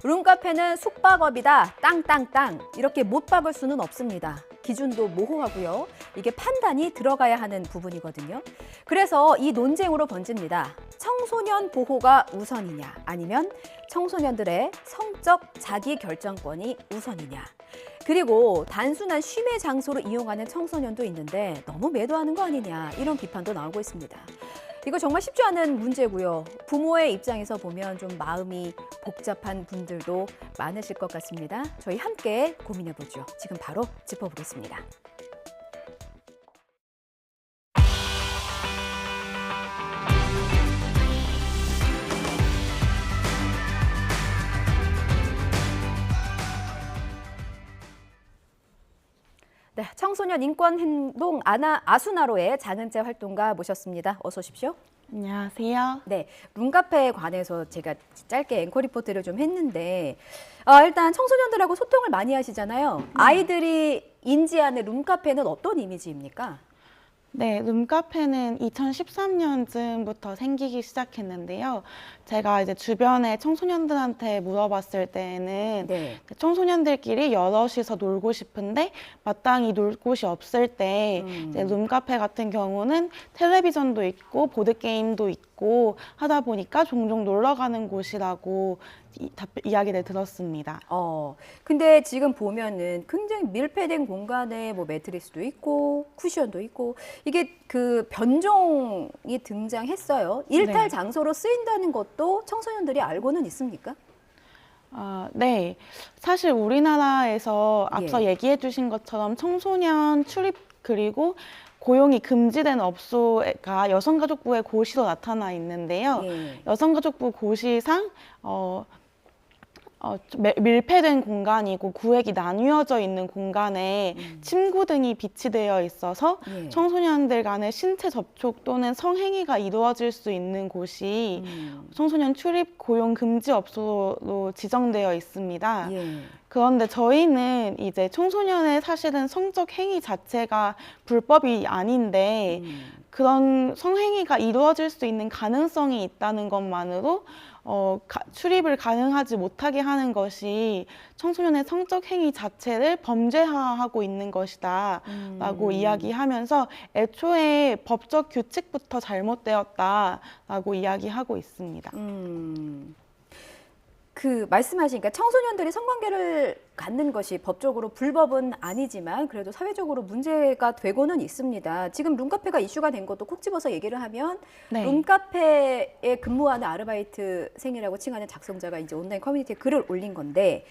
룸카페는 숙박업이다, 땅땅땅 이렇게 못 박을 수는 없습니다. 기준도 모호하고요. 이게 판단이 들어가야 하는 부분이거든요. 그래서 이 논쟁으로 번집니다. 청소년 보호가 우선이냐 아니면 청소년들의 성적 자기 결정권이 우선이냐. 그리고 단순한 쉼의 장소로 이용하는 청소년도 있는데 너무 매도하는 거 아니냐 이런 비판도 나오고 있습니다. 이거 정말 쉽지 않은 문제고요. 부모의 입장에서 보면 좀 마음이 복잡한 분들도 많으실 것 같습니다. 저희 함께 고민해보죠. 지금 바로 짚어보겠습니다. 네, 청소년 인권행동 아수나로의 장은재 활동가 모셨습니다. 어서 오십시오. 안녕하세요. 네, 룸카페에 관해서 제가 짧게 앵커 리포트를 좀 했는데 일단 청소년들하고 소통을 많이 하시잖아요. 아이들이 인지하는 룸카페는 어떤 이미지입니까? 네, 룸카페는 2013년쯤부터 생기기 시작했는데요. 제가 이제 주변에 청소년들한테 물어봤을 때는 네. 청소년들끼리 여럿이서 놀고 싶은데 마땅히 놀 곳이 없을 때 이제 룸카페 같은 경우는 텔레비전도 있고 보드게임도 있고 하다 보니까 종종 놀러 가는 곳이라고 이야기를 들었습니다. 근데 지금 보면은 굉장히 밀폐된 공간에 뭐 매트리스도 있고 쿠션도 있고 이게 그 변종이 등장했어요. 일탈 네. 장소로 쓰인다는 것도 청소년들이 알고는 있습니까? 네. 사실 우리나라에서 앞서 예. 얘기해 주신 것처럼 청소년 출입 그리고 고용이 금지된 업소가 여성가족부의 고시로 나타나 있는데요. 예. 여성가족부 고시상 밀폐된 공간이고 구획이 나뉘어져 있는 공간에 침구 등이 비치되어 있어서 예. 청소년들 간의 신체 접촉 또는 성행위가 이루어질 수 있는 곳이 청소년 출입 고용 금지 업소로 지정되어 있습니다. 예. 그런데 저희는 이제 청소년의 사실은 성적 행위 자체가 불법이 아닌데 그런 성행위가 이루어질 수 있는 가능성이 있다는 것만으로 출입을 가능하지 못하게 하는 것이 청소년의 성적 행위 자체를 범죄화하고 있는 것이다 라고 이야기하면서 애초에 법적 규칙부터 잘못되었다라고 이야기하고 있습니다. 그 말씀하시니까 청소년들이 성관계를 갖는 것이 법적으로 불법은 아니지만 그래도 사회적으로 문제가 되고는 있습니다. 지금 룸카페가 이슈가 된 것도 콕 집어서 얘기를 하면 네. 룸카페에 근무하는 아르바이트생이라고 칭하는 작성자가 이제 온라인 커뮤니티에 글을 올린 건데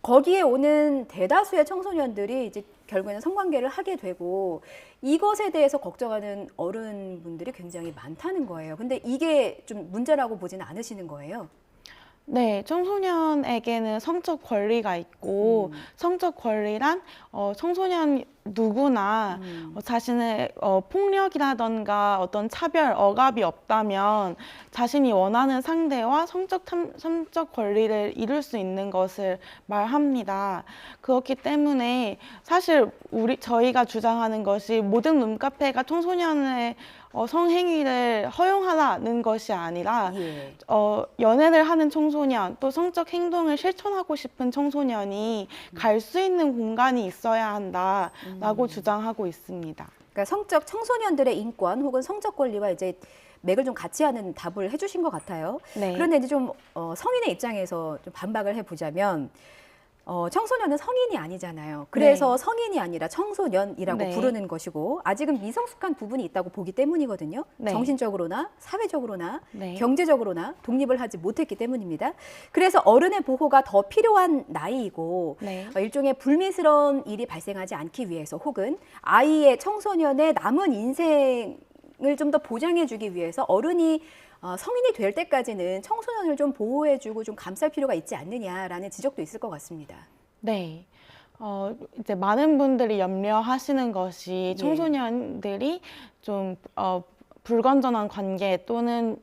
거기에 오는 대다수의 청소년들이 이제 결국에는 성관계를 하게 되고 이것에 대해서 걱정하는 어른분들이 굉장히 많다는 거예요. 근데 이게 좀 문제라고 보지는 않으시는 거예요? 네, 청소년에게는 성적 권리가 있고 성적 권리란 청소년 누구나 자신의 폭력이라던가 어떤 차별, 억압이 없다면 자신이 원하는 상대와 성적 권리를 이룰 수 있는 것을 말합니다. 그렇기 때문에 사실 저희가 주장하는 것이 모든 룸카페가 청소년의 성행위를 허용하라는 것이 아니라 예. 연애를 하는 청소년 또 성적 행동을 실천하고 싶은 청소년이 갈 수 있는 공간이 있어야 한다라고 주장하고 있습니다. 그러니까 청소년들의 인권 혹은 성적 권리와 이제 맥을 좀 같이 하는 답을 해주신 것 같아요. 네. 그런데 이제 좀 성인의 입장에서 좀 반박을 해보자면 청소년은 성인이 아니잖아요. 그래서 네. 성인이 아니라 청소년이라고 네. 부르는 것이고 아직은 미성숙한 부분이 있다고 보기 때문이거든요. 네. 정신적으로나 사회적으로나 네. 경제적으로나 독립을 하지 못했기 때문입니다. 그래서 어른의 보호가 더 필요한 나이이고 네. 일종의 불미스러운 일이 발생하지 않기 위해서 혹은 아이의 청소년의 남은 인생을 좀 더 보장해주기 위해서 어른이 성인이 될 때까지는 청소년을 좀 보호해주고 좀 감쌀 필요가 있지 않느냐라는 지적도 있을 것 같습니다. 네. 이제 많은 분들이 염려하시는 것이 청소년들이 좀 불건전한 관계 또는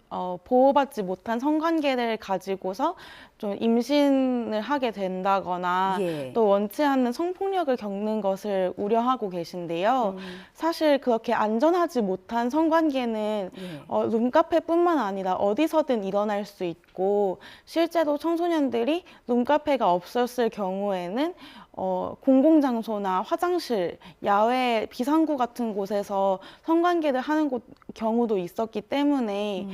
보호받지 못한 성관계를 가지고서 좀 임신을 하게 된다거나 예. 또 원치 않는 성폭력을 겪는 것을 우려하고 계신데요. 사실 그렇게 안전하지 못한 성관계는 예. 룸카페뿐만 아니라 어디서든 일어날 수 있고 실제로 청소년들이 룸카페가 없었을 경우에는 공공장소나 화장실, 야외 비상구 같은 곳에서 성관계를 하는 경우도 있었기 때문에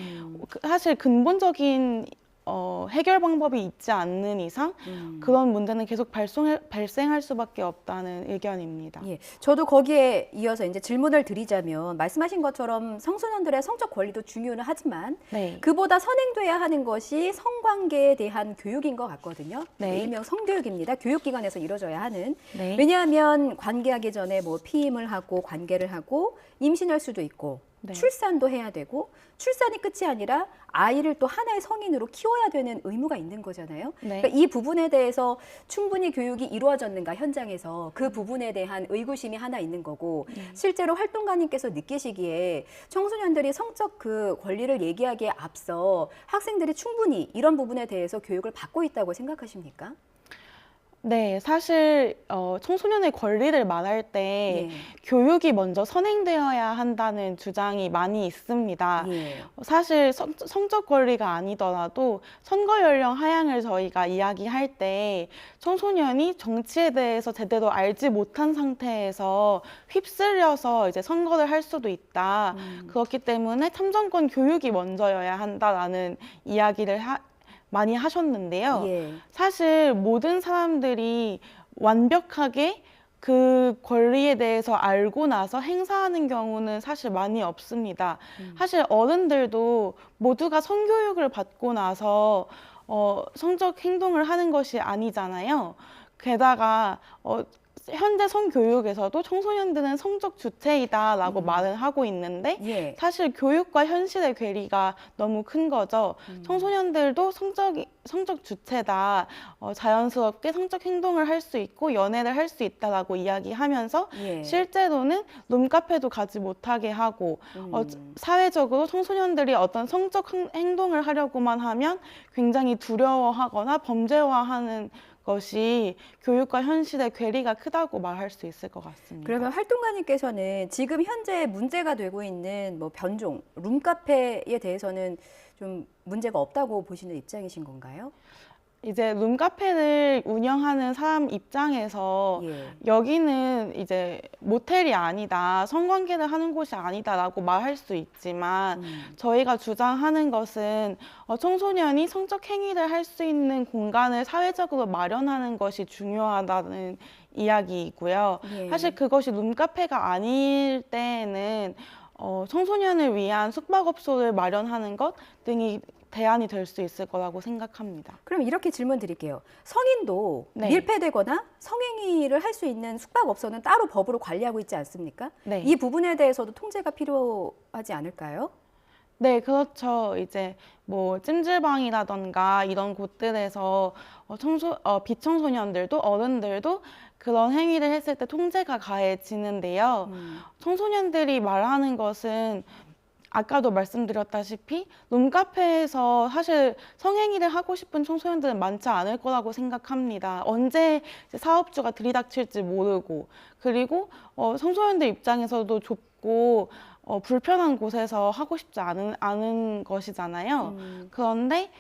사실 근본적인 해결 방법이 있지 않는 이상 그런 문제는 계속 발생할 수밖에 없다는 의견입니다. 예, 저도 거기에 이어서 이제 질문을 드리자면 말씀하신 것처럼 청소년들의 성적 권리도 중요는 하지만 네. 그보다 선행돼야 하는 것이 성관계에 대한 교육인 것 같거든요. 네. 일명 성교육입니다. 교육기관에서 이루어져야 하는. 네. 왜냐하면 관계하기 전에 뭐 피임을 하고 관계를 하고 임신할 수도 있고 네. 출산도 해야 되고 출산이 끝이 아니라 아이를 또 하나의 성인으로 키워야 되는 의무가 있는 거잖아요. 네. 그러니까 이 부분에 대해서 충분히 교육이 이루어졌는가 현장에서 그 부분에 대한 의구심이 하나 있는 거고 실제로 활동가님께서 느끼시기에 청소년들이 성적 그 권리를 얘기하기에 앞서 학생들이 충분히 이런 부분에 대해서 교육을 받고 있다고 생각하십니까? 네, 사실 청소년의 권리를 말할 때 예. 교육이 먼저 선행되어야 한다는 주장이 많이 있습니다. 예. 사실 성적 권리가 아니더라도 선거 연령 하향을 저희가 이야기할 때 청소년이 정치에 대해서 제대로 알지 못한 상태에서 휩쓸려서 이제 선거를 할 수도 있다. 그렇기 때문에 참정권 교육이 먼저여야 한다라는 이야기를 많이 하셨는데요. 예. 사실 모든 사람들이 완벽하게 그 권리에 대해서 알고 나서 행사하는 경우는 사실 많이 없습니다. 사실 어른들도 모두가 성교육을 받고 나서 성적 행동을 하는 것이 아니잖아요. 게다가 현재 성교육에서도 청소년들은 성적 주체이다라고 말을 하고 있는데 예. 사실 교육과 현실의 괴리가 너무 큰 거죠. 청소년들도 성적 주체다. 자연스럽게 성적 행동을 할 수 있고 연애를 할 수 있다라고 이야기하면서 예. 실제로는 룸카페도 가지 못하게 하고 사회적으로 청소년들이 어떤 성적 행동을 하려고만 하면 굉장히 두려워하거나 범죄화하는 것이 교육과 현실의 괴리가 크다고 말할 수 있을 것 같습니다. 그러면 활동가님께서는 지금 현재 문제가 되고 있는 뭐 변종, 룸카페에 대해서는 좀 문제가 없다고 보시는 입장이신 건가요? 이제 룸카페를 운영하는 사람 입장에서 예. 여기는 이제 모텔이 아니다, 성관계를 하는 곳이 아니다라고 말할 수 있지만 저희가 주장하는 것은 청소년이 성적 행위를 할 수 있는 공간을 사회적으로 마련하는 것이 중요하다는 이야기이고요. 예. 사실 그것이 룸카페가 아닐 때에는 청소년을 위한 숙박업소를 마련하는 것 등이 대안이 될 수 있을 거라고 생각합니다. 그럼 이렇게 질문 드릴게요. 성인도 네. 밀폐되거나 성행위를 할 수 있는 숙박업소는 따로 법으로 관리하고 있지 않습니까? 네. 이 부분에 대해서도 통제가 필요하지 않을까요? 네, 그렇죠. 이제 뭐 찜질방이라던가 이런 곳들에서 비청소년들도 어른들도 그런 행위를 했을 때 통제가 가해지는데요. 청소년들이 말하는 것은 아까도 말씀드렸다시피 룸카페에서 사실 성행위를 하고 싶은 청소년들은 많지 않을 거라고 생각합니다. 언제 이제 사업주가 들이닥칠지 모르고 그리고 청소년들 입장에서도 좁고 불편한 곳에서 하고 싶지 않은 것이잖아요. 그런데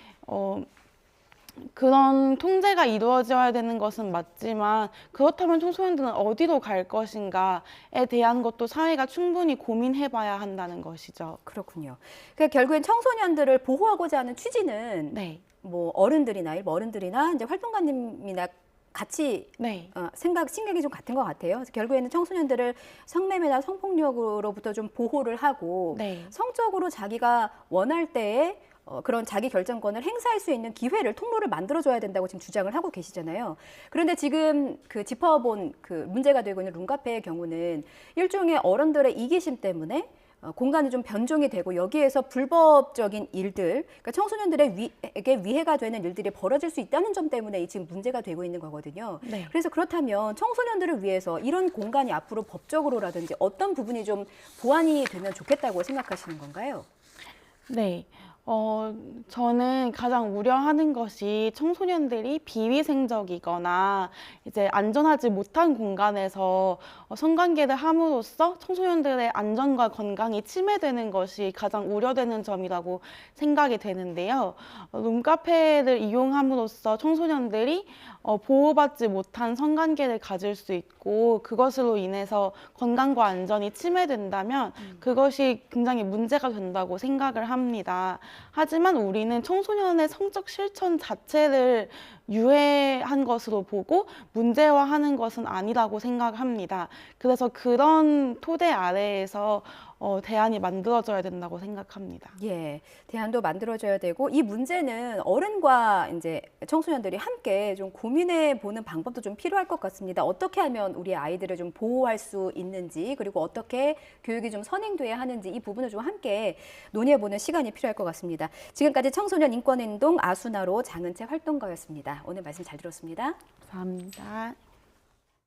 그런 통제가 이루어져야 되는 것은 맞지만 그렇다면 청소년들은 어디로 갈 것인가에 대한 것도 사회가 충분히 고민해봐야 한다는 것이죠. 그렇군요. 그러니까 결국엔 청소년들을 보호하고자 하는 취지는 네. 뭐 어른들이나 일부 어른들이나 이제 활동가님이나 같이 네. 생각이 좀 같은 것 같아요. 그래서 결국에는 청소년들을 성매매나 성폭력으로부터 좀 보호를 하고 네. 성적으로 자기가 원할 때에 그런 자기 결정권을 행사할 수 있는 기회를 통로를 만들어줘야 된다고 지금 주장을 하고 계시잖아요. 그런데 지금 그 짚어본 그 문제가 되고 있는 룸카페의 경우는 일종의 어른들의 이기심 때문에 공간이 좀 변종이 되고 여기에서 불법적인 일들, 그러니까 청소년들에게 위해가 되는 일들이 벌어질 수 있다는 점 때문에 지금 문제가 되고 있는 거거든요. 네. 그래서 그렇다면 청소년들을 위해서 이런 공간이 앞으로 법적으로라든지 어떤 부분이 좀 보완이 되면 좋겠다고 생각하시는 건가요? 네. 저는 가장 우려하는 것이 청소년들이 비위생적이거나 이제 안전하지 못한 공간에서 성관계를 함으로써 청소년들의 안전과 건강이 침해되는 것이 가장 우려되는 점이라고 생각이 되는데요. 룸카페를 이용함으로써 청소년들이 보호받지 못한 성관계를 가질 수 있고 그것으로 인해서 건강과 안전이 침해된다면 그것이 굉장히 문제가 된다고 생각을 합니다. 하지만 우리는 청소년의 성적 실천 자체를 유해한 것으로 보고 문제화하는 것은 아니라고 생각합니다. 그래서 그런 토대 아래에서 대안이 만들어져야 된다고 생각합니다. 예, 대안도 만들어져야 되고 이 문제는 어른과 이제 청소년들이 함께 좀 고민해 보는 방법도 좀 필요할 것 같습니다. 어떻게 하면 우리 아이들을 좀 보호할 수 있는지 그리고 어떻게 교육이 좀 선행돼야 하는지 이 부분을 좀 함께 논의해 보는 시간이 필요할 것 같습니다. 지금까지 청소년 인권운동 아수나로 장은채 활동가였습니다. 오늘 말씀 잘 들었습니다. 감사합니다.